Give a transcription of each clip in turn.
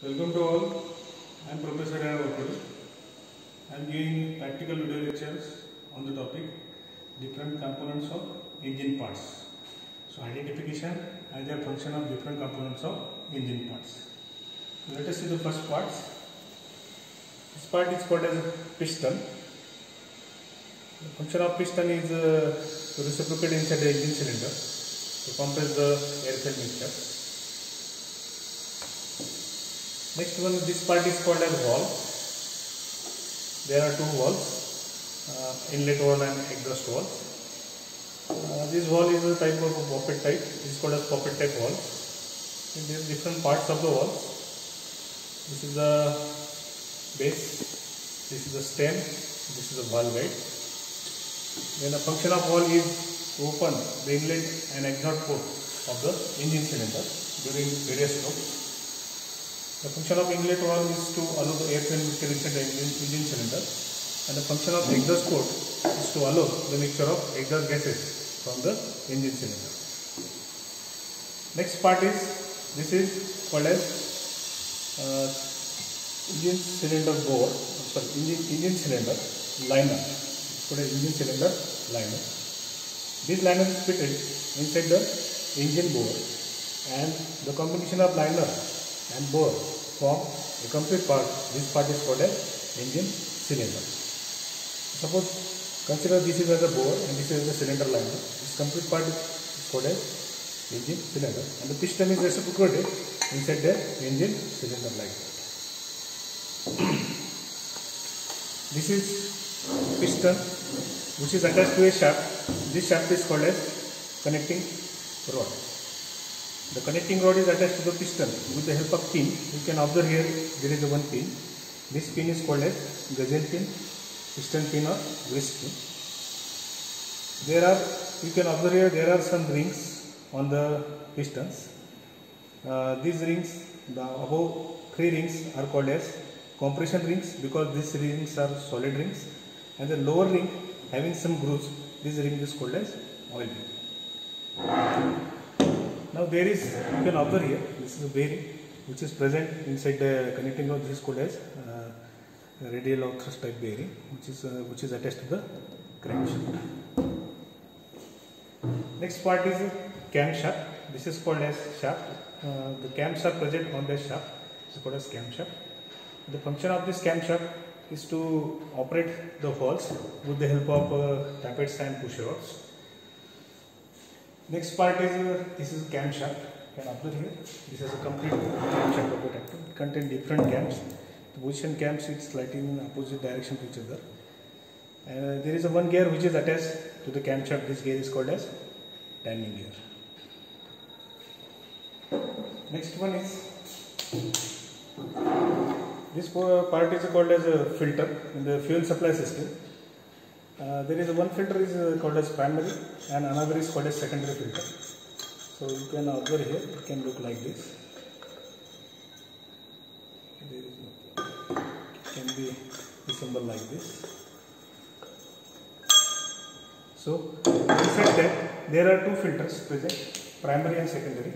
Welcome to all. I am Professor Rao. I am giving practical video lectures on the topic different components of engine parts. So identification and the function of different components of engine parts. So let us see the first part. This part is called as a piston. The function of piston is to reciprocate inside the engine cylinder to compress the air-filled mixture. Next one, this part is called as valve. There are two valves, inlet valve and exhaust valve. This valve is a type of a poppet type. This is called as poppet type valve. And there are different parts of the valve. This is the base, this is the stem, this is the valve guide. Then the function of valve is to open the inlet and exhaust port of the engine cylinder during various loops. The function of inlet valve is to allow the air-filled mixture inside the engine cylinder, and the function of exhaust port is to allow the mixture of exhaust gases from the engine cylinder. Next part is, this is called as engine cylinder bore, engine cylinder liner. It's called as engine cylinder liner. This liner is fitted inside the engine bore, and the combination of liner and bore form a complete part. This part is called as engine cylinder. Suppose consider this is as a bore and this is the cylinder liner. This complete part is called as engine cylinder, and the piston is reciprocated inside the engine cylinder like that. This is piston which is attached to a shaft. This shaft is called as connecting rod. The connecting rod is attached to the piston with the help of pin. You can observe here there is a one pin. This pin is called as gazelle pin, piston pin or grist pin. You can observe here there are some rings on the pistons. These rings, the above three rings are called as compression rings because these rings are solid rings, and the lower ring having some grooves, this ring is called as oil ring. Now there is, you can observe here, this is a bearing which is present inside the connecting rod. This is called as radial or thrust type bearing, which is attached to the crankshaft. Next part is camshaft. This is called as shaft. The cams are present on the shaft. This is called as camshaft. The function of this camshaft is to operate the valves with the help of tappets and push rods. Next part is this is camshaft. You can observe here. This is a complete camshaft of the tractor. It contains different cams. The position cams is slightly in opposite direction to each other. And there is a one gear which is attached to the camshaft. This gear is called as timing gear. Next one is this part is called as a filter in the fuel supply system. There is one filter is called as primary and another is called as secondary filter. So you can observe here, it can look like this. There is nothing. It can be assembled like this. So inside that there are two filters present, primary and secondary.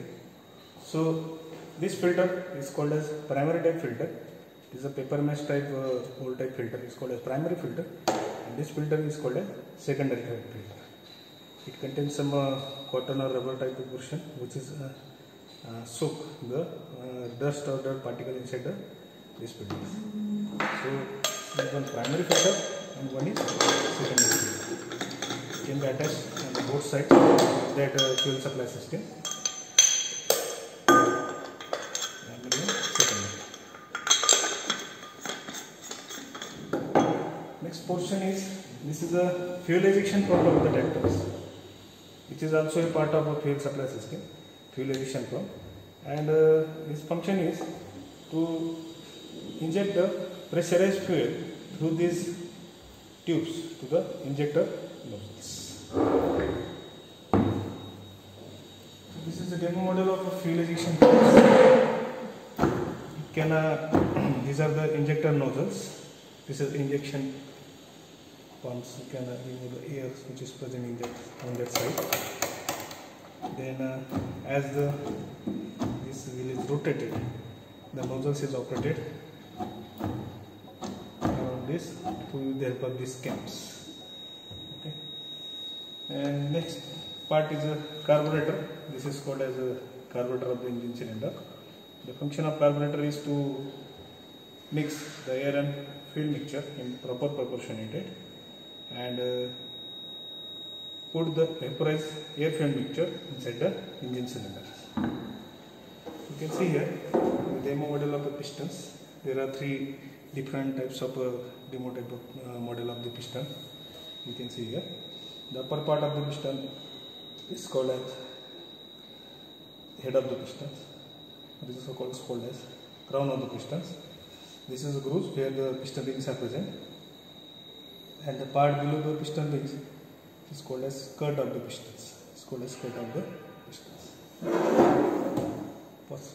So this filter is called as primary type filter. It is a paper mesh type hole type filter. It is called as primary filter. And this filter is called a secondary type filter. It contains some cotton or rubber type of portion which is soak the dust or dirt particle inside this filter. So this is one primary filter and one is secondary filter. It can be attached on both sides of that fuel supply system. Next portion is, this is a fuel ejection pump of the tractors, which is also a part of a fuel supply system, fuel ejection pump, and its function is to inject the pressurized fuel through these tubes to the injector nozzles. This is a demo model of a fuel ejection pump. These are the injector nozzles. This is injection pumps. You can remove the air which is present in on that side. Then as this wheel is rotated, the nozzles is operated around this with the help of these cams. Okay. And next part is a carburetor. This is called as a carburetor of the engine cylinder. The function of carburetor is to mix the air and fuel mixture in proper proportionate and put the vaporized air fuel mixture inside the engine cylinder. You can see here the demo model of the pistons. There are three different types of demo type of model of the piston. You can see here the upper part of the piston is called as head of the pistons. This is called as crown of the pistons. This is the grooves where the piston rings are present, and the part below the piston rings is called as skirt of the pistons. It's called as skirt of the pistons. Pause.